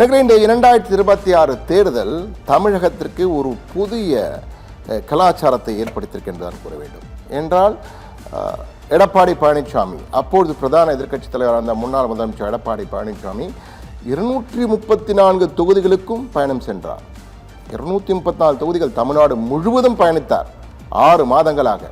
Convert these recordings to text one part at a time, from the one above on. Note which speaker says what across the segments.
Speaker 1: இந்த 2026 தேர்தல் தமிழகத்திற்கு ஒரு புதிய கலாச்சாரத்தை ஏற்படுத்தியிருக்கின்றதான் கூற வேண்டும். என்றால் எடப்பாடி பழனிசாமி, அப்பொழுது பிரதான எதிர்க்கட்சித் தலைவராக இருந்த முன்னாள் முதலமைச்சர் எடப்பாடி பழனிசாமி 234 தொகுதிகளுக்கும் பயணம் சென்றார். 234 தொகுதிகள் தமிழ்நாடு முழுவதும் பயணித்தார் 6 மாதங்களாக.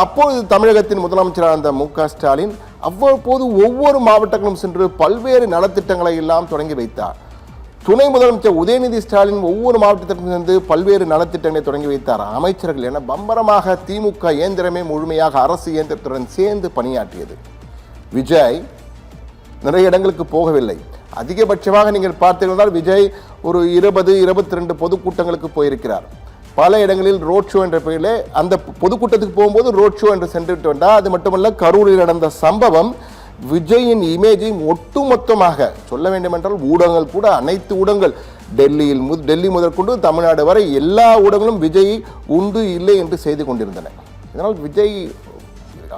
Speaker 1: அப்பொழுது தமிழகத்தின் முதலமைச்சராக இருந்த மு.க. ஸ்டாலின் அவ்வப்போது ஒவ்வொரு மாவட்டங்களும் சென்று பல்வேறு நலத்திட்டங்களை எல்லாம் தொடங்கி வைத்தார். துணை முதலமைச்சர் உதயநிதி ஸ்டாலின் ஒவ்வொரு மாவட்டத்திற்கும் சென்று பல்வேறு நலத்திட்டங்களை தொடங்கி வைத்தார். அமைச்சர்கள் என பம்பரமாக திமுக இயந்திரமே முழுமையாக அரசு இயந்திரத்துடன் சேர்ந்து பணியாற்றியது. விஜய் நிறைய இடங்களுக்கு போகவில்லை. அதிகபட்சமாக நீங்கள் பார்த்தீர்கள் விஜய் ஒரு 20-22 பொதுக்கூட்டங்களுக்கு போயிருக்கிறார். பல இடங்களில் ரோட் ஷோ என்ற பெயரிலே அந்த பொதுக்கூட்டத்துக்கு போகும்போது ரோட் ஷோ என்று சென்றுவிட்டு வந்தார். அது மட்டுமல்ல, கரூரில் நடந்த சம்பவம் விஜயின் இமேஜை ஒட்டுமொத்தமாக சொல்ல வேண்டும் என்றால் ஊடகங்கள் கூட, அனைத்து ஊடகங்கள் டெல்லி முதற்கொண்டு தமிழ்நாடு வரை எல்லா ஊடகங்களும் விஜய் உண்டு இல்லை என்று செய்து கொண்டிருந்தன. இதனால் விஜய்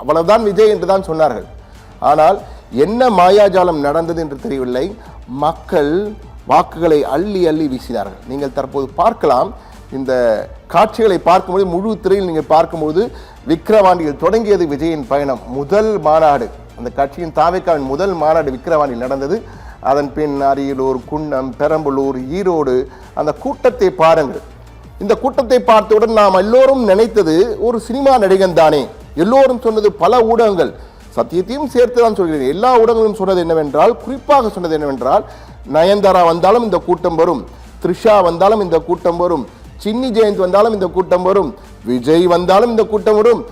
Speaker 1: அவ்வளவுதான் விஜய் என்று தான் சொன்னார்கள். ஆனால் என்ன மாயாஜாலம் நடந்தது என்று தெரியவில்லை. மக்கள் வாக்குகளை அள்ளி அள்ளி வீசினார்கள். நீங்கள் தற்போது பார்க்கலாம், இந்த காட்சிகளை பார்க்கும்போது முழு திரையில் நீங்கள் பார்க்கும்போது விக்கிரவாண்டியில் தொடங்கியது விஜயின் பயணம். முதல் மாநாடு, அந்த கட்சியின் தாவேக்காவின் முதல் மாநாடு விக்கிரவாண்டியில் நடந்தது. அதன் பின் அரியலூர், குன்னம், பெரம்பலூர், ஈரோடு, அந்த கூட்டத்தை பாருங்கள். இந்த கூட்டத்தை பார்த்தவுடன் நாம் எல்லோரும் நினைத்தது ஒரு சினிமா நடிகன் தானே. எல்லோரும் சொன்னது, பல ஊடகங்கள் சத்தியத்தையும் சேர்த்து தான் சொல்கிறேன், எல்லா ஊடகங்களும் சொன்னது என்னவென்றால், குறிப்பாக சொன்னது என்னவென்றால், நயன்தாரா வந்தாலும் இந்த கூட்டம் வரும், த்ரிஷா வந்தாலும் இந்த கூட்டம் வரும், சின்னி ஜெயந்த் வந்தாலும் இந்த கூட்டம் வரும், விஜய் வந்தாலும் இந்த கூட்டம் வரும்,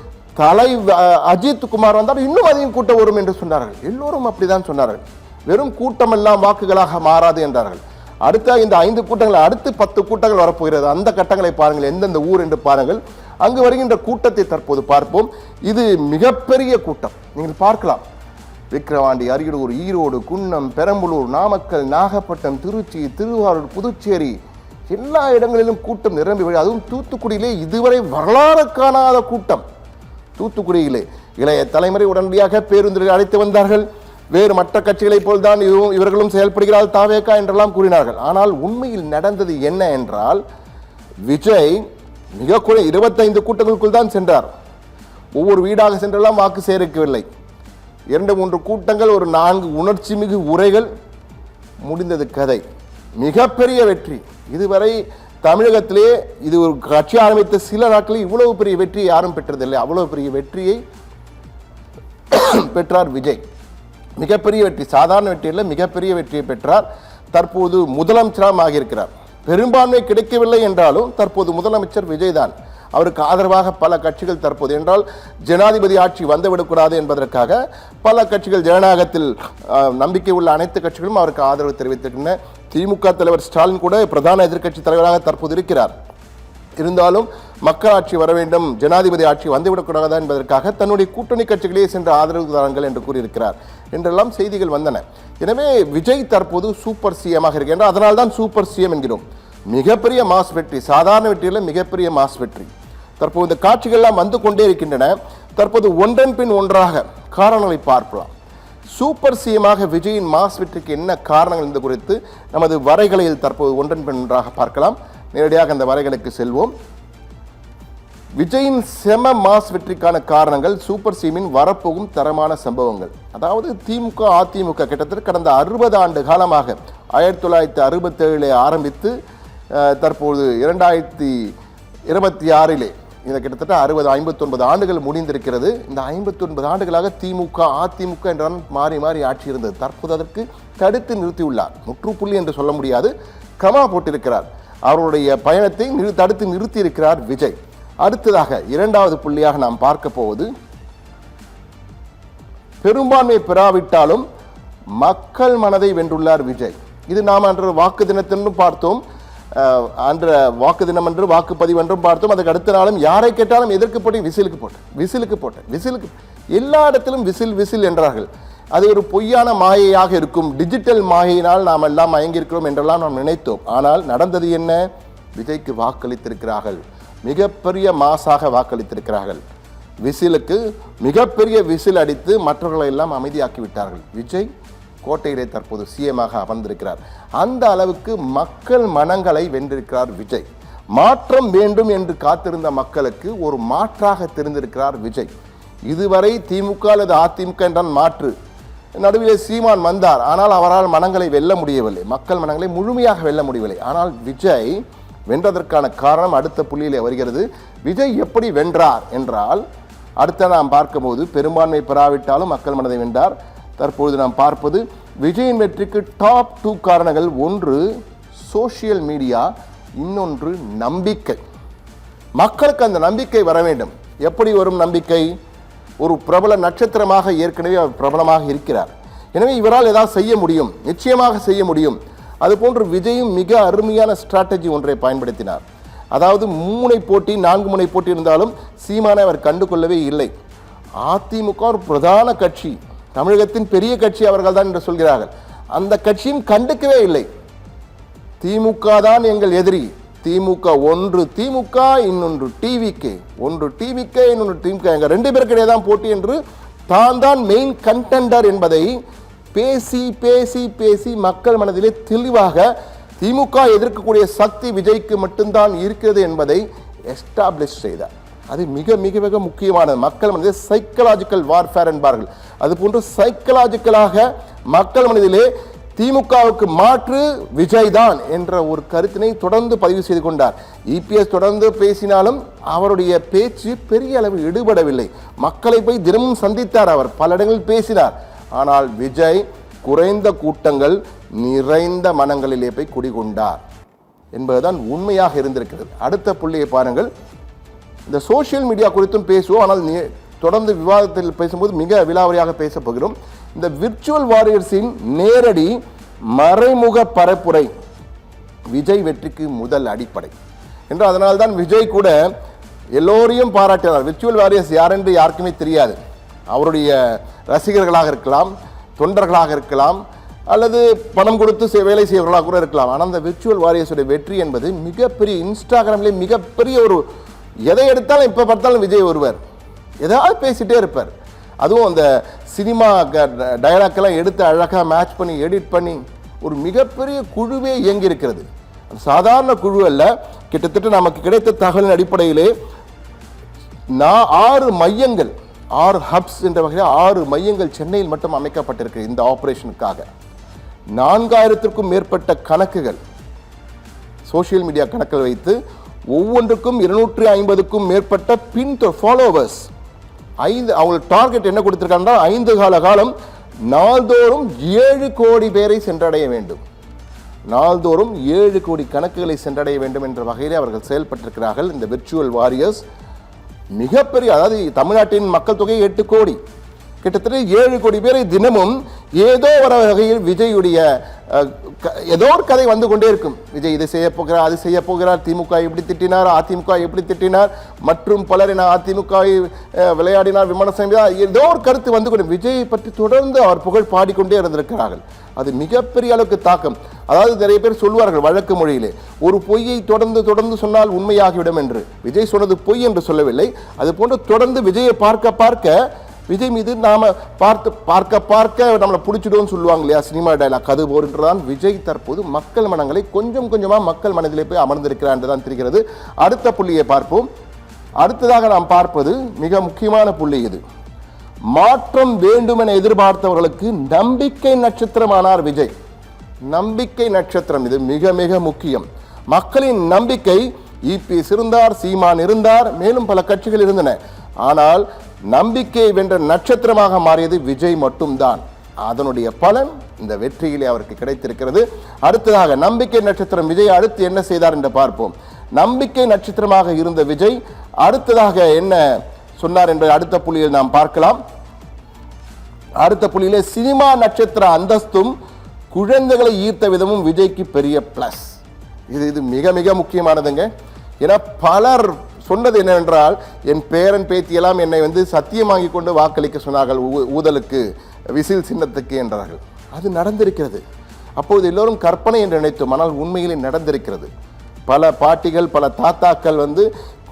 Speaker 1: அஜித் குமார் வந்தாலும் இன்னும் அதிகம் கூட்டம் வரும் என்று சொன்னார்கள். எல்லோரும் அப்படிதான் சொன்னார்கள். வெறும் கூட்டம் எல்லாம் வாக்குகளாக மாறாது என்றார்கள். அடுத்த இந்த 5 கூட்டங்கள், அடுத்து 10 கூட்டங்கள் வரப்போகிறது. அந்த கட்டங்களை பாருங்கள், எந்தெந்த ஊர் என்று பாருங்கள். அங்கு வருகின்ற கூட்டத்தை தற்போது பார்ப்போம். இது மிகப்பெரிய கூட்டம். நீங்கள் பார்க்கலாம், விக்கிரவாண்டி, அரியலூர், ஈரோடு, குன்னம், பெரம்பலூர், நாமக்கல், நாகப்பட்டினம், திருச்சி, திருவாரூர், புதுச்சேரி, எல்லா இடங்களிலும் கூட்டம் நிரம்பி வழி. அதுவும் தூத்துக்குடியிலே இதுவரை வரலாறு காணாத கூட்டம். தூத்துக்குடியிலே இளைய தலைமுறை உடனடியாக பேருந்தில் அழைத்து வந்தார்கள். வேறு மற்ற கட்சிகளைப் போல்தான் இவர்களும் செயல்படுகிறார்கள் தாவேகா என்றெல்லாம் கூறினார்கள். ஆனால் உண்மையில் நடந்தது என்ன என்றால், விஜய் மிக குறை 25 கூட்டங்களுக்குள் தான் சென்றார். ஒவ்வொரு வீடாக சென்றெல்லாம் வாக்கு சேகரிக்கவில்லை. 2-3 கூட்டங்கள், ஒரு 4 உணர்ச்சி மிகு உரைகள், முடிந்தது கதை. மிகப்பெரிய வெற்றி. இதுவரை தமிழகத்திலே இது ஒரு கட்சி ஆரம்பித்த சில நாட்களில் இவ்வளவு பெரிய வெற்றியை யாரும் பெற்றதில்லை. அவ்வளவு பெரிய வெற்றியை பெற்றார் விஜய். மிகப்பெரிய வெற்றி, சாதாரண வெற்றியில் மிகப்பெரிய வெற்றியை பெற்றார். தற்போது முதலமைச்சராக ஆகியிருக்கிறார். பெரும்பான்மை கிடைக்கவில்லை என்றாலும் தற்போது முதலமைச்சர் விஜய் தான். அவருக்கு ஆதரவாக பல கட்சிகள் தற்போது, என்றால் ஜனாதிபதி ஆட்சி வந்துவிடக்கூடாது என்பதற்காக பல கட்சிகள், ஜனநாயகத்தில் நம்பிக்கை உள்ள அனைத்து கட்சிகளும் அவருக்கு ஆதரவு தெரிவித்திருக்கின்றன. திமுக தலைவர் ஸ்டாலின் கூட பிரதான எதிர்க்கட்சி தலைவராக தற்போது இருக்கிறார். இருந்தாலும் மக்களாட்சி வர வேண்டும், ஜனாதிபதி ஆட்சி வந்துவிடக்கூடாது என்பதற்காக தன்னுடைய கூட்டணி கட்சிகளே சென்று ஆதரவு தாருங்கள் என்று கூறியிருக்கிறார் என்றெல்லாம் செய்திகள் வந்தன. எனவே விஜய் தற்போது சூப்பர் சிஎமாக இருக்கின்றார். அதனால்தான் சூப்பர் சிஎம் என்கிறோம். மிகப்பெரிய மாஸ் வெற்றி, சாதாரண வெற்றியில் மிகப்பெரிய மாஸ் வெற்றி. தற்போது இந்த காட்சிகள்லாம் வந்து கொண்டே இருக்கின்றன. தற்போது ஒன்றன் பின் ஒன்றாக காரணங்களை பார்க்கலாம். சூப்பர் சிஎமாக விஜயின் மாஸ் வெற்றிக்கு என்ன காரணங்கள் என்பது குறித்து நமது வரைகலையில் தற்போது ஒன்றன் பின் ஒன்றாக பார்க்கலாம். நேரடியாக அந்த வரைகளுக்கு செல்வோம். விஜயின் செம மாஸ் வெற்றிக்கான காரணங்கள் சூப்பர் சிஎம்மின் வரப்போகும் தரமான சம்பவங்கள். அதாவது திமுக அதிமுக கிட்டத்தட்ட கடந்த 60 ஆண்டு காலமாக 1967 ஆரம்பித்து தற்போது 2026 இந்த கிட்டத்தட்ட 59 ஆண்டுகள் முடிந்திருக்கிறது. இந்த 59 ஆண்டுகளாக திமுக அதிமுக என்றால் மாறி மாறி ஆட்சி இருந்தது. தற்போது அதற்கு தடுத்து நிறுத்தியுள்ளார். முற்றுப்புள்ளி என்று சொல்ல முடியாது, கமா போட்டிருக்கிறார். அவருடைய பயணத்தை தடுத்து நிறுத்தி இருக்கிறார் விஜய். அடுத்ததாக 2வது புள்ளியாக நாம் பார்க்க போவது, பெரும்பான்மை பெறாவிட்டாலும் மக்கள் மனதை வென்றுள்ளார் விஜய். இது நாம் அன்று வாக்கு தினத்திலும் பார்த்தோம், அன்று வாக்கு தினம் என்று வாக்குப்பதிவு என்றும் பார்த்தோம். அதுக்கு அடுத்த நாளும் யாரை கேட்டாலும் எதற்கு போட்டு விசிலுக்கு போட்டேன் எல்லா இடத்திலும் விசில் என்றார்கள். அது ஒரு பொய்யான மாயையாக இருக்கும், டிஜிட்டல் மாயையினால் நாம் எல்லாம் மயங்கியிருக்கிறோம் என்றெல்லாம் நாம் நினைத்தோம். ஆனால் நடந்தது என்ன? விஜய்க்கு வாக்களித்திருக்கிறார்கள். மிகப்பெரிய மாசாக வாக்களித்திருக்கிறார்கள். விசிலுக்கு மிகப்பெரிய விசில் அடித்து மற்றவர்களை எல்லாம் அமைதியாக்கி விட்டார்கள். விஜய் கோட்டையிலே தற்போது சிஎமாக அமர்ந்திருக்கிறார். அந்த அளவுக்கு மக்கள் மனங்களை வென்றிருக்கிறார் விஜய். மாற்றம் வேண்டும் என்று காத்திருந்த மக்களுக்கு ஒரு மாற்றாக தெரிந்திருக்கிறார் விஜய். இதுவரை திமுக அல்லது அதிமுக என்றால் மாற்று, நடுவிலே சீமான் வந்தார், ஆனால் அவரால் மனங்களை வெல்ல முடியவில்லை, மக்கள் மனங்களை முழுமையாக வெல்ல முடியவில்லை. ஆனால் விஜய் வென்றதற்கான காரணம் அடுத்த புள்ளியிலே வருகிறது. விஜய் எப்படி வென்றார் என்றால், அடுத்த நாம் பார்க்கும்போது பெரும்பான்மை பெறாவிட்டாலும் மக்கள் மனதை வென்றார். தற்பொழுது நாம் பார்ப்பது விஜயின் வெற்றிக்கு டாப் 2 காரணங்கள். ஒன்று சோசியல் மீடியா, இன்னொன்று நம்பிக்கை. மக்களுக்கு அந்த நம்பிக்கை வர வேண்டும். எப்படி வரும் நம்பிக்கை? ஒரு பிரபல நட்சத்திரமாக ஏற்கனவே அவர் பிரபலமாக இருக்கிறார். எனவே இவரால் ஏதாவது செய்ய முடியும், நிச்சயமாக செய்ய முடியும். அதுபோன்று விஜயும் மிக அருமையான ஸ்ட்ராட்டஜி ஒன்றை பயன்படுத்தினார். அதாவது 3 போட்டி 4 முனை போட்டி இருந்தாலும் சீமானை அவர் கண்டு கொள்ளவே இல்லை. அதிமுக ஒரு பிரதான கட்சி, தமிழகத்தின் பெரிய கட்சி அவர்கள் தான் என்று சொல்கிறார்கள். அந்த கட்சியும் கண்டுக்கவே இல்லை. திமுக தான் எங்கள் எதிரி, திமுக ஒன்று திமுக இன்னொன்று டிவிகே, ஒன்று டிவிகே இன்னொன்று திமுக, எங்கள் 2 பேருக்கிடையே தான் போட்டி என்று தான் மெயின் கண்டெண்டர் என்பதை பேசி பேசி பேசி மக்கள் மனதிலே தெளிவாக திமுக எதிர்க்கக்கூடிய சக்தி விஜய்க்கு மட்டும்தான் இருக்கிறது என்பதை எஸ்டாப்ளிஷ் செய்தார். அது மிக மிக மிக முக்கியமானது. மக்கள் மனதிலே சைக்கலாஜிக்கல் வார்ஃபேர் என்பார்கள். அதுபோன்று சைக்கலாஜிக்கலாக மக்கள் மனதிலே திமுகவுக்கு மாற்று விஜய் தான் என்ற ஒரு கருத்தினை தொடர்ந்து பதிவு செய்து கொண்டார். இபிஎஸ் தொடர்ந்து பேசினாலும் அவருடைய பேச்சு பெரிய அளவில் ஈடுபடவில்லை. மக்களை போய் தினமும் சந்தித்தார், அவர் பல இடங்களில் பேசினார். ஆனால் விஜய் குறைந்த கூட்டங்கள் நிறைந்த மனங்களிலே போய் குடிகொண்டார் என்பதுதான் உண்மையாக இருந்திருக்கிறது. அடுத்த புள்ளியை பாருங்கள். இந்த சோசியல் மீடியா குறித்தும் பேசுவோம், ஆனால் தொடர்ந்து விவாதத்தில் பேசும்போது மிக விலாவரியாக பேசப் போகிறோம். இந்த விர்ச்சுவல் வாரியர்ஸின் நேரடி மறைமுக பரப்புரை விஜய் வெற்றிக்கு முதல் அடிப்படை என்று. அதனால்தான் விஜய் கூட எல்லோரையும் பாராட்டினார். விர்ச்சுவல் வாரியர்ஸ் யார் என்று யாருக்குமே தெரியாது. அவருடைய ரசிகர்களாக இருக்கலாம், தொண்டர்களாக இருக்கலாம், அல்லது பணம் கொடுத்து வேலை செய்வர்களாக கூட இருக்கலாம். ஆனால் அந்த விர்ச்சுவல் வாரியர்ஸுடைய வெற்றி என்பது மிகப்பெரிய, இன்ஸ்டாகிராம்லேயே மிகப்பெரிய ஒரு, எதை எடுத்தாலும் இப்போ பார்த்தாலும் விஜய் ஒருவர் ஏதாவது பேசிகிட்டே இருப்பார். அதுவும் அந்த சினிமா டயலாக்கெல்லாம் எடுத்து அழகாக மேட்ச் பண்ணி எடிட் பண்ணி ஒரு மிகப்பெரிய குழுவே இயங்கி இருக்கிறது. சாதாரண குழு அல்ல. கிட்டத்தட்ட நமக்கு கிடைத்த தகவலின் அடிப்படையிலே 6 மையங்கள், 6 ஹப்ஸ் என்ற வகையில் 6 மையங்கள் சென்னையில் மட்டும் அமைக்கப்பட்டிருக்கு. இந்த ஆபரேஷனுக்காக 4000த்திற்கும் மேற்பட்ட கணக்குகள், சோசியல் மீடியா கணக்குகள் வைத்து ஒவ்வொன்றுக்கும் 250க்கும் மேற்பட்ட ஃபாலோவர்ஸ். அவங்க டார்கெட் என்ன கொடுத்திருக்காங்கன்னா 5 கால காலம் நாள்தோறும் 7 கோடி பேரை சென்றடைய வேண்டும், நாள்தோறும் 7 கோடி கணக்குகளை சென்றடைய வேண்டும் என்ற வகையில் அவர்கள் செயல்பட்டிருக்கிறார்கள். இந்த விர்ச்சுவல் வாரியர்ஸ் மிகப்பெரிய, அதாவது தமிழ்நாட்டின் மக்கள் தொகை 8 கோடி, கிட்டத்தட்ட 7 கோடி பேரை தினமும் ஏதோ ஒரு வகையில் விஜயுடைய ஏதோ ஒரு கதை வந்து கொண்டே இருக்கும். விஜய் இதை செய்ய போகிறார், அது செய்ய போகிறார், திமுக எப்படி திட்டினார், அதிமுக எப்படி திட்டினார், மற்றும் பலர் என அதிமுக விளையாடினார், விமர்சனம், ஏதோ ஒரு கருத்து வந்து கொண்டு விஜயை பற்றி தொடர்ந்து அவர் புகழ் பாடிக்கொண்டே இருந்திருக்கிறார்கள். அது மிகப்பெரிய அளவுக்கு தாக்கம். அதாவது நிறைய பேர் சொல்வார்கள் வழக்கு மொழியிலே, ஒரு பொய்யை தொடர்ந்து தொடர்ந்து சொன்னால் உண்மையாகிவிடும் என்று. விஜய் சொன்னது பொய் என்று சொல்லவில்லை. அது போன்று தொடர்ந்து விஜயை பார்க்க பார்க்க விஜய் மீது நாம பார்க்க நம்மளை பிடிச்சிடும்னு சொல்லுவாங்க இல்லையா, சினிமா டைலாக், அது போன்றதான் விஜய் தற்போது மக்கள் மனங்களை கொஞ்சம் கொஞ்சமாக மக்கள் மனதிலே போய் அமர்ந்திருக்கிறார் என்றுதான் தெரிகிறது. அடுத்த புள்ளியை பார்ப்போம். அடுத்ததாக நாம் பார்ப்பது மிக முக்கியமான புள்ளி. இது மாற்றம் வேண்டும் என எதிர்பார்த்தவர்களுக்கு நம்பிக்கை நட்சத்திரமானார் விஜய். நம்பிக்கை நட்சத்திரம், இது மிக மிக முக்கியம். மக்களின் நம்பிக்கை. இபிஎஸ் இருந்தார், சீமான் இருந்தார், மேலும் பல கட்சிகள் இருந்தன. ஆனால் நம்பிக்கை வென்ற நட்சத்திரமாக மாறியது விஜய் மட்டும்தான். அதனுடைய பலன் இந்த வெற்றியிலே அவருக்கு கிடைத்திருக்கிறது. அடுத்ததாக நம்பிக்கை நட்சத்திரம் விஜய் அடுத்து என்ன செய்தார் என்று பார்ப்போம். நம்பிக்கை நட்சத்திரமாக இருந்த விஜய் அடுத்ததாக என்ன சொன்னார் என்று அடுத்த புள்ளியில் நாம் பார்க்கலாம். அடுத்த புள்ளியிலே சினிமா நட்சத்திர அந்தஸ்தும் குழந்தைகளை ஈர்த்த விதமும் விஜய்க்கு பெரிய பிளஸ். இது மிக மிக முக்கியமானதுங்க. ஏன்னா பலர் சொன்னது என்னவென்றால், என் பேரன் பேத்தியெல்லாம் என்னை சத்தியம் வாங்கி கொண்டு வாக்களிக்க சொன்னார்கள், ஊதலுக்கு, விசில் சின்னத்துக்கு என்றார்கள். அது நடந்திருக்கிறது. அப்போது எல்லோரும் கற்பனை என்று நினைத்தோம், ஆனால் உண்மையிலே நடந்திருக்கிறது. பல பாட்டிகள், பல தாத்தாக்கள்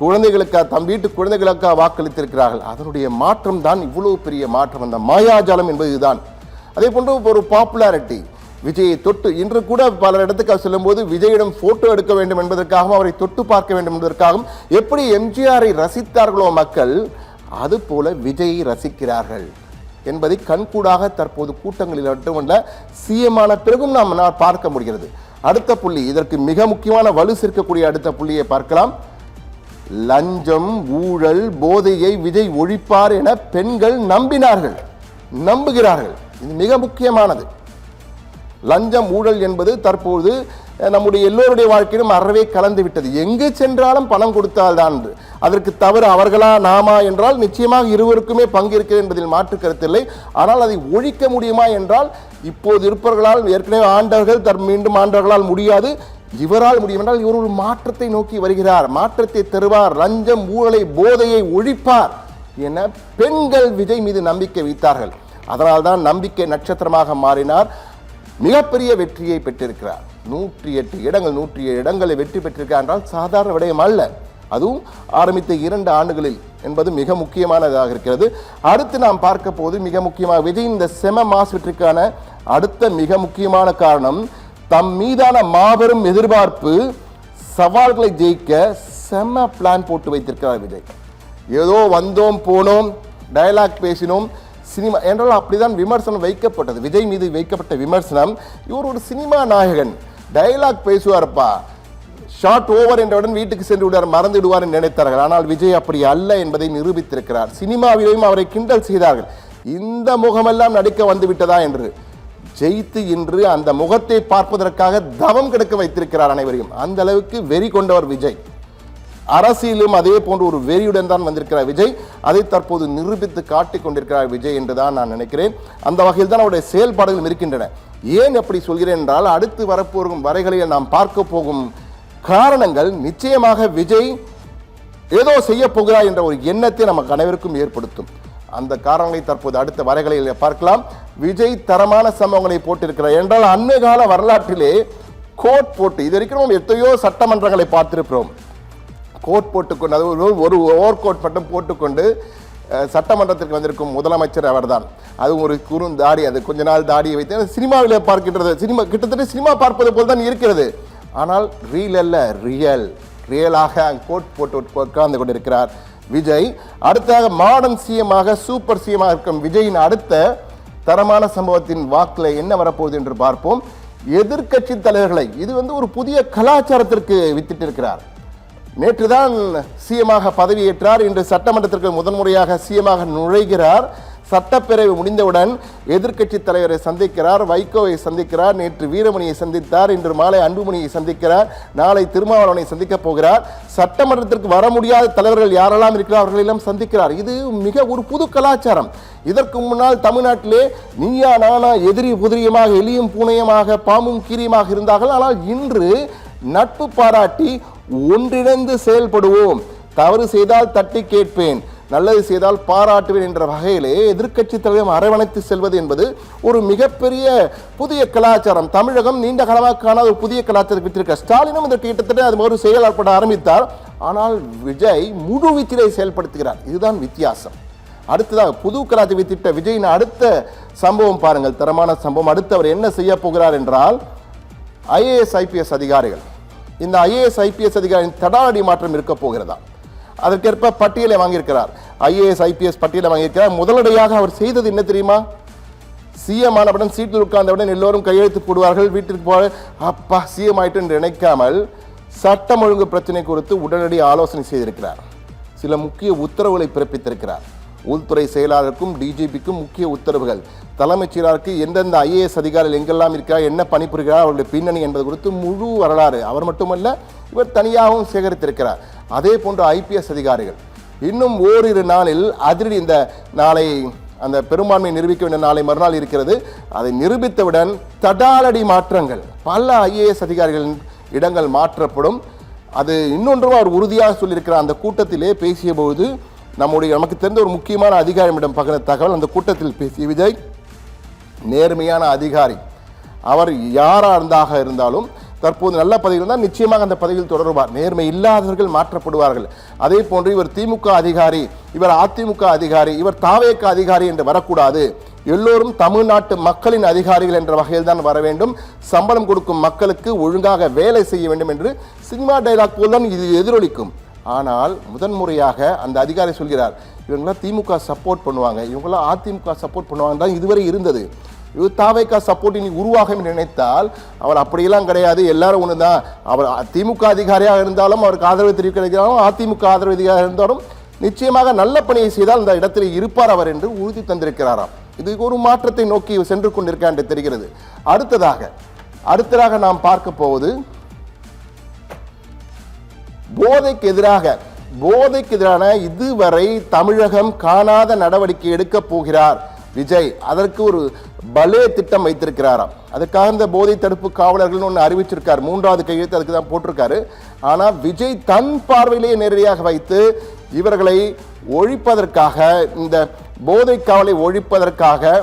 Speaker 1: குழந்தைகளுக்காக, தம் வீட்டு குழந்தைகளுக்காக வாக்களித்திருக்கிறார்கள். அதனுடைய மாற்றம் தான் இவ்வளவு பெரிய மாற்றம். அந்த மாயாஜாலம் என்பது இதுதான். அதே போன்று ஒரு பாப்புலாரிட்டி விஜயை தொட்டு இன்று கூட பல இடத்துக்கு செல்லும் போது விஜயிடம் போட்டோ எடுக்க வேண்டும் என்பதற்காகவும் அவரை தொட்டு பார்க்க வேண்டும் என்பதற்காகவும் எப்படி எம்ஜிஆரை ரசித்தார்களோ மக்கள் அது போல விஜயை ரசிக்கிறார்கள் என்பதை கண்கூடாக தற்போது கூட்டங்களில் மட்டுமல்ல சிஎமான பிறகும் நாம் பார்க்க முடிகிறது. அடுத்த புள்ளி, இதற்கு மிக முக்கியமான வலு சேர்க்கக்கூடிய அடுத்த புள்ளியை பார்க்கலாம். லஞ்சம், ஊழல், போதையை விஜய் ஒழிப்பார் என பெண்கள் நம்புகிறார்கள். இது மிக முக்கியமானது. லஞ்சம், ஊழல் என்பது தற்போது நம்முடைய எல்லோருடைய வாழ்க்கையிலும் அறவே கலந்து விட்டது. எங்கு சென்றாலும் பணம் கொடுத்தால் தான். அதற்கு தவறு அவர்களா நாமா என்றால் நிச்சயமாக இருவருக்குமே பங்கு இருக்கிறது என்பதில் மாற்று கருத்தில்லை. ஆனால் அதை ஒழிக்க முடியுமா என்றால் இப்போது இருப்பவர்களால், ஏற்கனவே ஆண்டவர்கள் மீண்டும் ஆண்டவர்களால் முடியாது. இவரால் முடியும் என்றால் இவர் ஒரு மாற்றத்தை நோக்கி வருகிறார், மாற்றத்தை தருவார், லஞ்சம், ஊழலை, போதையை ஒழிப்பார் என பெண்கள் விஜய் மீது நம்பிக்கை வைத்தார்கள். அதனால்தான் நம்பிக்கை நட்சத்திரமாக மாறினார். மிகப்பெரிய வெற்றியை பெற்றிருக்கிறார். 108 இடங்கள், 107 இடங்களை வெற்றி பெற்றிருக்கிறார் என்றால் சாதாரண விடயம் அல்ல. அதுவும் ஆரம்பித்த 2 ஆண்டுகளில் என்பது மிக முக்கியமானதாக இருக்கிறது. அடுத்து நாம் பார்க்க போது மிக முக்கியமாக விஜய் இந்த செம மாஸ் வெற்றிக்கான அடுத்த மிக முக்கியமான காரணம் தம் மீதான மாபெரும் எதிர்பார்ப்பு, சவால்களை ஜெயிக்க செம பிளான் போட்டு வைத்திருக்கிறார் விஜய். ஏதோ வந்தோம் போனோம், டயலாக் பேசினோம், சினிமா என்றால் அப்படிதான் விமர்சனம் வைக்கப்பட்டது. விஜய் மீது வைக்கப்பட்ட விமர்சனம், இவர் ஒரு சினிமா நாயகன், டயலாக் பேசுவார்ப்பா, ஷார்ட் ஓவர் என்றவுடன் வீட்டுக்கு சென்று விடுவார், மறந்து விடுவார் என்று நினைத்தார்கள். ஆனால் விஜய் அப்படி அல்ல என்பதை நிரூபித்திருக்கிறார். சினிமாவிலேயும் அவரை கிண்டல் செய்தார்கள், இந்த முகமெல்லாம் நடிக்க வந்து விட்டதா என்று. ஜெயித்து இன்று அந்த முகத்தை பார்ப்பதற்காக தவம் கிடக்க வைத்திருக்கிறார் அனைவரையும். அந்த அளவுக்கு வெறி கொண்டவர் விஜய். அரசியலும் அதே போன்று ஒரு வெறியுடன் தான் வந்திருக்கிறார் விஜய். அதை தற்போது நிரூபித்து காட்டிக் கொண்டிருக்கிறார் விஜய் என்றுதான் நான் நினைக்கிறேன். அந்த வகையில் தான் அவருடைய செயல்பாடுகள் இருக்கின்றன. ஏன் எப்படி சொல்கிறேன் என்றால், அடுத்து வரப்போகும் வரைகளில் நாம் பார்க்க போகும் காரணங்கள் நிச்சயமாக விஜய் ஏதோ செய்ய போகிறார் என்ற ஒரு எண்ணத்தை நமக்கு அனைவருக்கும் ஏற்படுத்தும். அந்த காரணங்களை தற்போது அடுத்த வரைகளில் பார்க்கலாம். விஜய் தரமான சம்பவங்களை போட்டிருக்கிறார் என்றால் அண்மை கால வரலாற்றிலே கோட் போட்டு, இது வரைக்கும் நம்ம எத்தனையோ சட்டமன்றங்களை பார்த்திருக்கிறோம். கோட் போட்டுக்கொண்டு, அது ஒரு ஓவர் கோட் மட்டும் போட்டுக்கொண்டு சட்டமன்றத்திற்கு வந்திருக்கும் முதலமைச்சர் அவர்தான். அது ஒரு குறுந்தாடி, அது கொஞ்ச நாள் தாடியை வைத்து சினிமாவில் பார்க்கின்றது. சினிமா கிட்டத்தட்ட சினிமா பார்ப்பது போல் தான் இருக்கிறது. ஆனால் ரீல் அல்ல, ரியலாக கோட் போட்டு உட்கார்ந்து கொண்டிருக்கிறார் விஜய். அடுத்ததாக மாடர்ன் சிஎமாக, சூப்பர் சிஎமாக இருக்கும் விஜயின் அடுத்த தரமான சம்பவத்தின் வாக்கில் என்ன வரப்போகுது என்று பார்ப்போம். எதிர்கட்சி தலைவர்களை, இது ஒரு புதிய கலாச்சாரத்திற்கு வித்திட்டு இருக்கிறார். நேற்றுதான் சிஎமாக பதவியேற்றார். இன்று சட்டமன்றத்திற்கு முதன்முறையாக சிஎமாக நுழைகிறார். சட்டப்பேரவை முடிந்தவுடன் எதிர்க்கட்சி தலைவரை சந்திக்கிறார், வைகோவை சந்திக்கிறார், நேற்று வீரமணியை சந்தித்தார், இன்று மாலை அன்புமணியை சந்திக்கிறார், நாளை திருமாவளவனை சந்திக்கப் போகிறார். சட்டமன்றத்திற்கு வர முடியாத தலைவர்கள் யாரெல்லாம் இருக்கிறார் அவர்களெல்லாம் சந்திக்கிறார். இது மிக ஒரு புது கலாச்சாரம். இதற்கு முன்னால் தமிழ்நாட்டிலே நீயா நானா, எதிரி புதிரியமாக, எலியும் பூனையமாக, பாம்பும் கீரியுமாக இருந்தார்கள். ஆனால் இன்று நட்பு பாராட்டி ஒன்றிணைந்து செயல்படுவோம், தவறு செய்தால் தட்டி கேட்பேன், நல்லது செய்தால் பாராட்டுவேன் என்ற வகையிலே எதிர்க்கட்சி தலைவர் அரவணைத்து செல்வது என்பது ஒரு மிகப்பெரிய புதிய கலாச்சாரம். தமிழகம் நீண்ட காலமாக காணாத ஒரு புதிய கலாச்சாரத்தை வித்திருக்க. ஸ்டாலினும் இதற்கு கிட்டத்தட்ட அது ஒரு செயலாற்பட ஆரம்பித்தார். ஆனால் விஜய் முழு வீச்சிலே செயல்படுத்துகிறார். இதுதான் வித்தியாசம். அடுத்ததாக புது கலாச்சாரம் வித்திட்ட விஜயின் அடுத்த சம்பவம் பாருங்கள், தரமான சம்பவம். அடுத்து அவர் என்ன செய்ய போகிறார் என்றால், ஐஏஎஸ் ஐபிஎஸ் அதிகாரிகள், இந்த ஐஏஎஸ் ஐபிஎஸ் அதிகாரியின் தடாலடி மாற்றம் இருக்க போகிறதா, அதற்கேற்ப பட்டியலை வாங்கியிருக்கிறார். ஐஏஎஸ் ஐபிஎஸ் பட்டியலை வாங்கியிருக்கிறார். முதலடியாக அவர் செய்தது என்ன தெரியுமா? சிஎம் ஆனவுடன் சீட்டில் உட்கார்ந்தவுடன் எல்லோரும் கையெழுத்து போடுவார்கள், வீட்டிற்கு போக அப்பா சிஎம் ஆயிட்டு என்று நினைக்காமல் சட்டம் ஒழுங்கு பிரச்சனை குறித்து உடனடி ஆலோசனை செய்திருக்கிறார். சில முக்கிய உத்தரவுகளை பிறப்பித்திருக்கிறார். உள்துறை செயலாளருக்கும் டிஜிபிக்கும் முக்கிய உத்தரவுகள், தலைமைச் செயலாளருக்கு எந்தெந்த ஐஏஎஸ் அதிகாரிகள் எங்கெல்லாம் இருக்கிறார், என்ன பணிபுரிகிறார், அவருடைய பின்னணி என்பது குறித்து முழு வரலாறு அவர் மட்டுமல்ல இவர் தனியாகவும் சேகரித்திருக்கிறார். அதே போன்று ஐபிஎஸ் அதிகாரிகள் இன்னும் ஓரிரு நாளில் அதிரடி, இந்த நாளை அந்த பெரும்பான்மை நிரூபிக்க வேண்டிய நாளை மறுநாள் இருக்கிறது, அதை நிரூபித்தவுடன் தடாலடி மாற்றங்கள், பல ஐஏஎஸ் அதிகாரிகளின் இடங்கள் மாற்றப்படும். அது இன்னொன்றும் அவர் உறுதியாக சொல்லியிருக்கிறார். அந்த கூட்டத்திலே பேசிய போது நமக்கு தெரிந்த ஒரு முக்கியமான அதிகாரியிடம் பகிர்ந்த தகவல், அந்த கூட்டத்தில் பேசிய விஜய் நேர்மையான அதிகாரி, அவர் யாராக இருந்தாலும் தற்போது நல்ல பதவியில் இருந்தால் நிச்சயமாக அந்த பதவியில் தொடருவார், நேர்மை இல்லாதவர்கள் மாற்றப்படுவார்கள். அதே போன்று இவர் திமுக அதிகாரி, இவர் அதிமுக அதிகாரி, இவர் தாவேக அதிகாரி என்று வரக்கூடாது, எல்லோரும் தமிழ்நாட்டு மக்களின் அதிகாரிகள் என்ற வகையில் தான் வர வேண்டும், சம்பளம் கொடுக்கும் மக்களுக்கு ஒழுங்காக வேலை செய்ய வேண்டும் என்று சினிமா டைலாக் போல் தான் இது எதிரொலிக்கும். ஆனால் முதன்முறையாக அந்த அதிகாரி சொல்கிறார், இவங்களாம் திமுக சப்போர்ட் பண்ணுவாங்க, இவங்களாம் அதிமுக சப்போர்ட் பண்ணுவாங்க தான் இதுவரை இருந்தது. இவர் தாவேகா சப்போர்ட் இனி உருவாகும் நினைத்தால் அவர் அப்படியெல்லாம் கிடையாது, எல்லாரும் ஒன்று தான். அவர் திமுக அதிகாரியாக இருந்தாலும் அவருக்கு ஆதரவு தெரிவிக்கிறாலும் அதிமுக ஆதரவு அதிகாரியாக இருந்தாலும் நிச்சயமாக நல்ல பணியை செய்தால் அந்த இடத்தில் இருப்பார் அவர் என்று உறுதி தந்திருக்கிறாராம். இது ஒரு மாற்றத்தை நோக்கி சென்று கொண்டிருக்க என்று தெரிகிறது. அடுத்ததாக நாம் பார்க்க போவது போதைக்கு எதிரான இதுவரை தமிழகம் காணாத நடவடிக்கை எடுக்க போகிறார் விஜய். அதற்கு ஒரு பலே திட்டம் வைத்திருக்கிறாராம். அதுக்காக இந்த போதை தடுப்பு காவலர்கள் ஒன்று அறிவிச்சிருக்கார், 3வது கையெழுத்து அதுக்கு தான் போட்டிருக்காரு. ஆனால் விஜய் தன் பார்வையிலேயே நேரடியாக வைத்து இவர்களை ஒழிப்பதற்காக, இந்த போதை காவலை ஒழிப்பதற்காக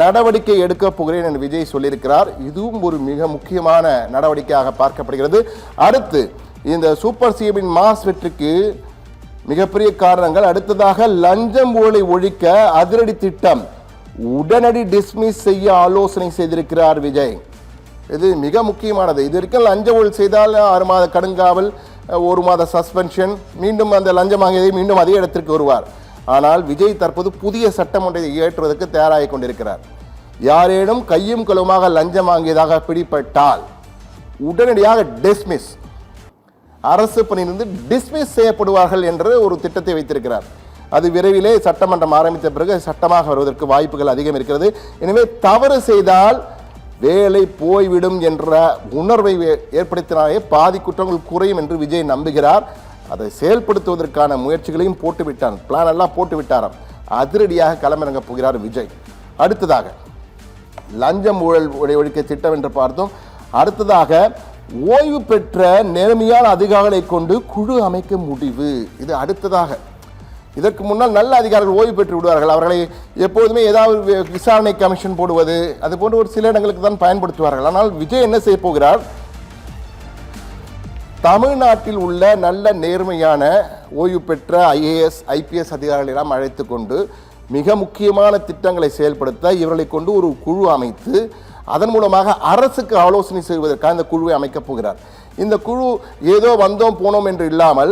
Speaker 1: நடவடிக்கை எடுக்க போகிறேன் என்று விஜய் சொல்லியிருக்கிறார். இதுவும் ஒரு மிக முக்கியமான நடவடிக்கையாக பார்க்கப்படுகிறது. அடுத்து இந்த சூப்பர் சிஎம்மின் மாஸ் வெற்றிக்கு மிகப்பெரிய காரணங்கள். அடுத்ததாக லஞ்சம் ஊழலை ஒழிக்க அதிரடி திட்டம், உடனடி டிஸ்மிஸ் செய்ய ஆலோசனை செய்திருக்கிறார் விஜய். இது மிக முக்கியமானது. இது வரைக்கும் லஞ்ச ஊழல் செய்தால் 6 மாத கடுங்காவல், 1 மாத சஸ்பென்ஷன், மீண்டும் அந்த லஞ்சம் வாங்கியதை மீண்டும் அதே இடத்திற்கு வருவார். ஆனால் விஜய் தற்போது புதிய சட்டம் ஒன்றை இயற்றுவதற்கு தயாராகி கொண்டிருக்கிறார். யாரேனும் கையும் களவுமாக லஞ்சம் வாங்கியதாக பிடிபட்டால் உடனடியாக டிஸ்மிஸ், அரசு பணியிலிருந்து டிஸ்மிஸ் செய்யப்படுவார்கள் என்று ஒரு திட்டத்தை வைத்திருக்கிறார். அது விரைவிலே சட்டமன்றம் ஆரம்பித்த பிறகு சட்டமாக வருவதற்கு வாய்ப்புகள் அதிகம் இருக்கிறது. எனவே தவறு செய்தால் வேலை போய்விடும் என்ற உணர்வை ஏற்படுத்தினாலே பாதி குற்றங்கள் குறையும் என்று விஜய் நம்புகிறார். அதை செயல்படுத்துவதற்கான முயற்சிகளையும் போட்டுவிட்டார், பிளான் எல்லாம் போட்டுவிட்டாராம். அதிரடியாக களமிறங்க போகிறார் விஜய். அடுத்ததாக லஞ்சம் ஊழல் ஒழிக்க திட்டம் என்று பார்த்தோம். அடுத்ததாக ஓய்வு பெற்ற நேர்மையான அதிகாரிகளை கொண்டு குழு அமைக்க முடிவு. இது அடுத்ததாக. இதற்கு முன்னால் நல்ல அதிகாரிகள் ஓய்வு பெற்று விடுவார்கள், அவர்களை எப்போதுமே ஏதாவது விசாரணை கமிஷன் போடுவது அது போன்ற ஒரு சில இடங்களுக்கு தான் பயன்படுத்துவார்கள். ஆனால் விஜய் என்ன செய்ய போகிறார், தமிழ்நாட்டில் உள்ள நல்ல நேர்மையான ஓய்வு பெற்ற ஐஏஎஸ் ஐபிஎஸ் அதிகாரிகளை எல்லாம் அழைத்து கொண்டு மிக முக்கியமான திட்டங்களை செயல்படுத்த இவர்களை கொண்டு ஒரு குழு அமைத்து அதன் மூலமாக அரசுக்கு ஆலோசனை செய்வதற்காக இந்த குழுவை அமைக்கப் போகிறார். இந்த குழு ஏதோ வந்தோம் போனோம் என்று இல்லாமல்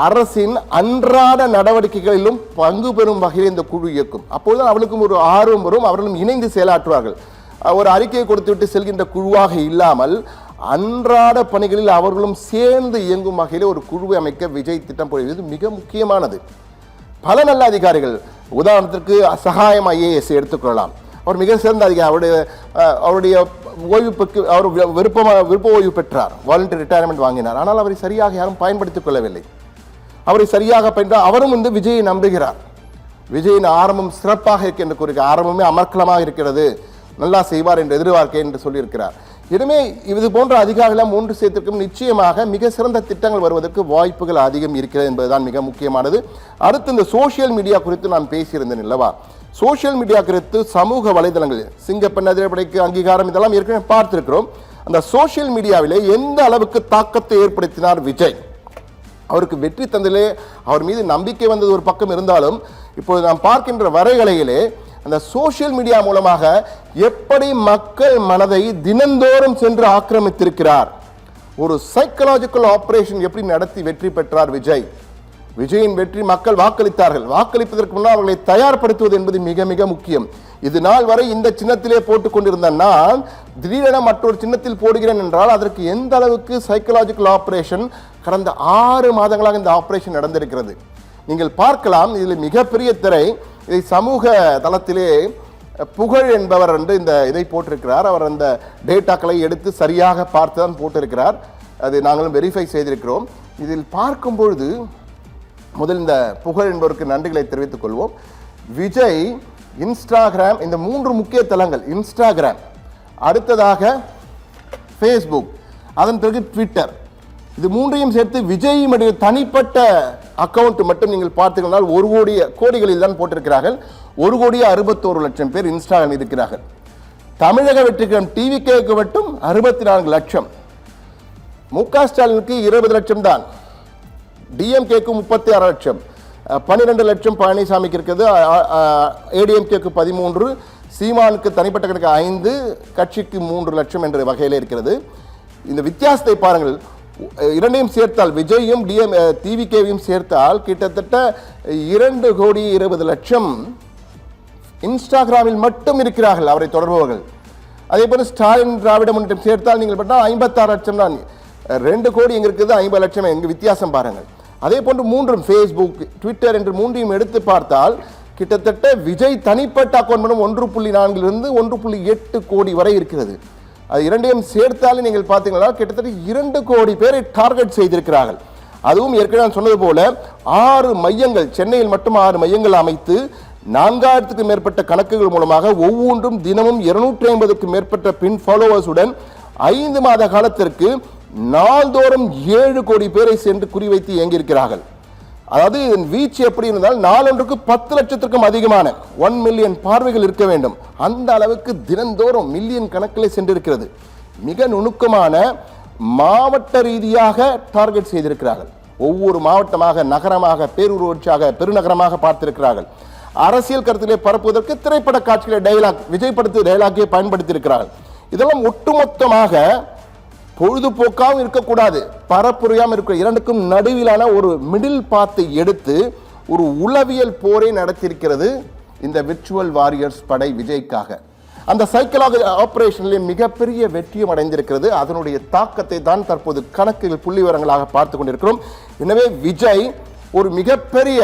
Speaker 1: அரசின் அன்றாட நடவடிக்கைகளிலும் பங்கு பெறும் வகையில் இந்த குழு இயக்கும். அப்பொழுது அவளுக்கும் ஒரு ஆர்வம் வரும், அவர்களும் இணைந்து செயலாற்றுவார்கள். ஒரு அறிக்கையை கொடுத்துவிட்டு செல்கின்ற குழுவாக இல்லாமல் அன்றாட பணிகளில் அவர்களும் சேர்ந்து இயங்கும் வகையில் ஒரு குழுவை அமைக்க விஜய் திட்டம் போடுவது மிக முக்கியமானது. பல நல்ல அதிகாரிகள், உதாரணத்திற்கு சகாயம் ஐஏஎஸ் எடுத்துக்கொள்ளலாம். அவர் மிக சிறந்த அதிகாரி. அவருடைய ஓய்வுக்கு அவர் விருப்ப ஓய்வு பெற்றார், வாலண்டரி ரிட்டையர்மெண்ட் வாங்கினார். ஆனால் அவரை சரியாக யாரும் பயன்படுத்திக் கொள்ளவில்லை. அவரை சரியாக அவரும் விஜயை நம்புகிறார். விஜயின் ஆரம்பம் சிறப்பாக இருக்கின்ற கூறிய ஆரம்பமே அமர்க்கலமாக இருக்கிறது, நல்லா செய்வார் என்று எதிர்பார்க்க என்று சொல்லியிருக்கிறார். எனவே இது போன்ற அதிகாரிகள் ஒன்று சேர்த்திருக்கும் நிச்சயமாக மிக சிறந்த திட்டங்கள் வருவதற்கு வாய்ப்புகள் அதிகம் இருக்கிறது என்பதுதான் மிக முக்கியமானது. அடுத்து இந்த சோசியல் மீடியா குறித்து நான் பேசியிருந்தேன் அல்லவா. சோசியல் மீடியா குறித்து சமூக வலைதளங்களில் சிங்கப்பெண் அதிரப்படைக்கு அங்கீகாரம் இதெல்லாம் ஏற்கனவே பார்த்திருக்கிறோம். அந்த சோசியல் மீடியாவிலே எந்த அளவுக்கு தாக்கத்தை ஏற்படுத்தினார் விஜய், அவருக்கு வெற்றி தந்திலே அவர் மீது நம்பிக்கை வந்தது ஒரு பக்கம் இருந்தாலும், இப்போது நாம் பார்க்கின்ற வரைகலையிலே அந்த சோசியல் மீடியா மூலமாக எப்படி மக்கள் மனதை தினந்தோறும் சென்று ஆக்கிரமித்திருக்கிறார், ஒரு சைக்கலாஜிக்கல் ஆபரேஷன் எப்படி நடத்தி வெற்றி பெற்றார் விஜய். விஜயின் வெற்றி மக்கள் வாக்களித்தார்கள். வாக்களிப்பதற்கு முன்னால் அவர்களை தயார்படுத்துவது என்பது மிக மிக முக்கியம். இது நாள் வரை இந்த சின்னத்திலே போட்டுக் கொண்டிருந்த நான் திடீரென மற்றொரு சின்னத்தில் போடுகிறேன் என்றால் அதற்கு எந்த அளவுக்கு சைக்கலாஜிக்கல் ஆபரேஷன் கடந்த 6 மாதங்களாக இந்த ஆபரேஷன் நடந்திருக்கிறது. நீங்கள் பார்க்கலாம். இதில் மிகப்பெரிய திரை, இதை சமூக தளத்திலே புகழ் என்பவர் என்று இந்த இதை போட்டிருக்கிறார். அவர் அந்த டேட்டாக்களை எடுத்து சரியாக பார்த்து தான் போட்டிருக்கிறார். அது நாங்களும் வெரிஃபை செய்திருக்கிறோம். இதில் பார்க்கும் பொழுது முதல் இந்த புகழ் என்பவருக்கு நன்றிகளை தெரிவித்துக் கொள்வோம். விஜய், இன்ஸ்டாகிராம், இந்த 3 முக்கிய தளங்கள், இன்ஸ்டாகிராம், அடுத்ததாக ஃபேஸ்புக், அதன் பிறகு ட்விட்டர், இது 3ஐயும் சேர்த்து விஜய் மற்றும் தனிப்பட்ட அக்கௌண்ட் மட்டும் நீங்கள் பார்த்தீங்கன்னால் 1 கோடிகளில் தான் போட்டிருக்கிறார்கள். 1,61,00,000 பேர் இன்ஸ்டாகிராம் இருக்கிறார்கள். தமிழக வெற்றிக்கழகம் டிவிகேக்கு மட்டும் 64 லட்சம், மு க ஸ்டாலினுக்கு 20 லட்சம் தான், டிஎம்கேக்கு 36 லட்சம், 12 லட்சம் பழனிசாமிக்கு இருக்குது, ஏடிஎம்கேக்கு 13, சீமானுக்கு தனிப்பட்ட கணக்கு 5, கட்சிக்கு 3 லட்சம் என்ற வகையில் இருக்கிறது. இந்த வித்தியாசத்தை பாருங்கள். இரண்டையும் சேர்த்தால் விஜயும் டிவிகேவையும் சேர்த்தால் கிட்டத்தட்ட 2,20,00,000 இன்ஸ்டாகிராமில் மட்டும் இருக்கிறார்கள் அவரை தொடர்பவர்கள். அதே போல ஸ்டாலின் திராவிட முன்னேற்றம் சேர்த்தால் நீங்கள் பார்த்தா 56 லட்சம் தான். 2 கோடி எங்க இருக்குது, 50 லட்சம் எங்க, வித்தியாசம் பாருங்கள். அதே போன்று 3 ஃபேஸ்புக், ட்விட்டர் என்று 3ஐயும் எடுத்து பார்த்தால் கிட்டத்தட்ட விஜய் தனிப்பட்ட அக்கௌண்ட் மூலம் 1.4 1.8 கோடி வரை இருக்கிறது. அது இரண்டையும் சேர்த்தாலே நீங்கள் பார்த்தீங்கன்னா கிட்டத்தட்ட 2 கோடி பேரை டார்கெட் செய்திருக்கிறார்கள். அதுவும் ஏற்கனவே நான் சொன்னது போல 6 மையங்கள், சென்னையில் மட்டும் 6 மையங்கள் அமைத்து 4000க்கும் மேற்பட்ட கணக்குகள் மூலமாக ஒவ்வொன்றும் தினமும் 250க்கும் மேற்பட்ட பின் ஃபாலோவர்ஸுடன் 5 மாத காலத்திற்கு நாள்தோறும் 7 கோடி பேரை சென்று குறிவைத்து இயங்கியிருக்கிறார்கள். அதாவது இதன் வீச்சு எப்படி இருந்தால் நாளொன்றுக்கு 10 லட்சத்திற்கும் அதிகமான 1 மில்லியன் பார்வைகள் இருக்க வேண்டும். அந்த அளவுக்கு தினந்தோறும் மில்லியன் கணக்கில் சென்றிருக்கிறது. மிக நுணுக்கமான மாவட்ட ரீதியாக டார்கெட் செய்திருக்கிறார்கள். ஒவ்வொரு மாவட்டமாக, நகரமாக, பேரூராட்சியாக, பெருநகரமாக பார்த்திருக்கிறார்கள். அரசியல் கருத்திலே பரப்புவதற்கு திரைப்பட காட்சிகளை டைலாக், விஜய் படத்து டைலாக்கை பயன்படுத்தி இருக்கிறார்கள். இதெல்லாம் ஒட்டுமொத்தமாக பொழுதுபோக்காகவும் இருக்கக்கூடாது, பரப்புரையாகவும் இருக்க, இரண்டுக்கும் நடுவிலான ஒரு மிடில் பாத்தை எடுத்து ஒரு உளவியல் போரை நடத்தியிருக்கிறது இந்த விர்ச்சுவல் வாரியர்ஸ் படை விஜய்க்காக. அந்த சைக்கலாஜி ஆபரேஷனிலே மிகப்பெரிய வெற்றியும் அடைந்திருக்கிறது. அதனுடைய தாக்கத்தை தான் தற்போது கணக்குகள் புள்ளி விவரங்களாக பார்த்து கொண்டிருக்கிறோம். எனவே விஜய் ஒரு மிகப்பெரிய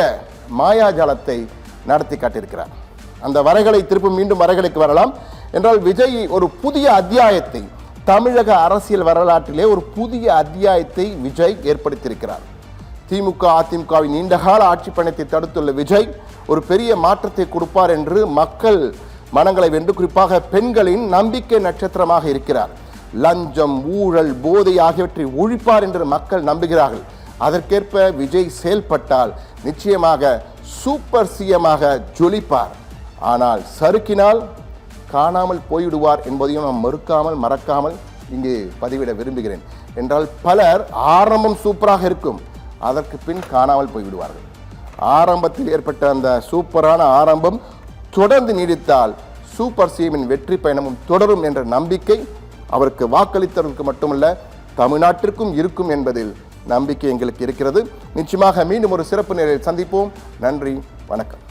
Speaker 1: மாயாஜாலத்தை நடத்தி காட்டியிருக்கிறார். அந்த வரைகளை திருப்பி மீண்டும் வரைகளுக்கு வரலாம் என்றால் விஜய் ஒரு புதிய அத்தியாயத்தை, தமிழக அரசியல் வரலாற்றிலே ஒரு புதிய அத்தியாயத்தை விஜய் ஏற்படுத்தியிருக்கிறார். திமுக அதிமுகவின் நீண்டகால ஆட்சி பயணத்தை தடுத்துள்ள விஜய் ஒரு பெரிய மாற்றத்தை கொடுப்பார் என்று மக்கள் மனங்களை வென்று, குறிப்பாக பெண்களின் நம்பிக்கை நட்சத்திரமாக இருக்கிறார். லஞ்சம், ஊழல், போதை ஆகியவற்றை ஒழிப்பார் என்று மக்கள் நம்புகிறார்கள். அதற்கேற்ப விஜய் செயல்பட்டால் நிச்சயமாக சூப்பர் சிஎமாக ஜொலிப்பார். ஆனால் சறுக்கினால் காணாமல் போய்விடுவார் என்பதையும் நாம் மறக்காமல் இங்கே பதிவிட விரும்புகிறேன். என்றால் பலர் ஆரம்பம் சூப்பராக இருக்கும், அதற்கு பின் காணாமல் போய்விடுவார்கள். ஆரம்பத்தில் ஏற்பட்ட அந்த சூப்பரான ஆரம்பம் தொடர்ந்து நீடித்தால் சூப்பர் சிஎம்மின் வெற்றி பயணமும் தொடரும் என்ற நம்பிக்கை அவருக்கு வாக்களித்தவர்களுக்கு மட்டுமல்ல தமிழ்நாட்டிற்கும் இருக்கும் என்பதில் நம்பிக்கை எங்களுக்கு இருக்கிறது. நிச்சயமாக மீண்டும் ஒரு சிறப்பு நேரில் சந்திப்போம். நன்றி, வணக்கம்.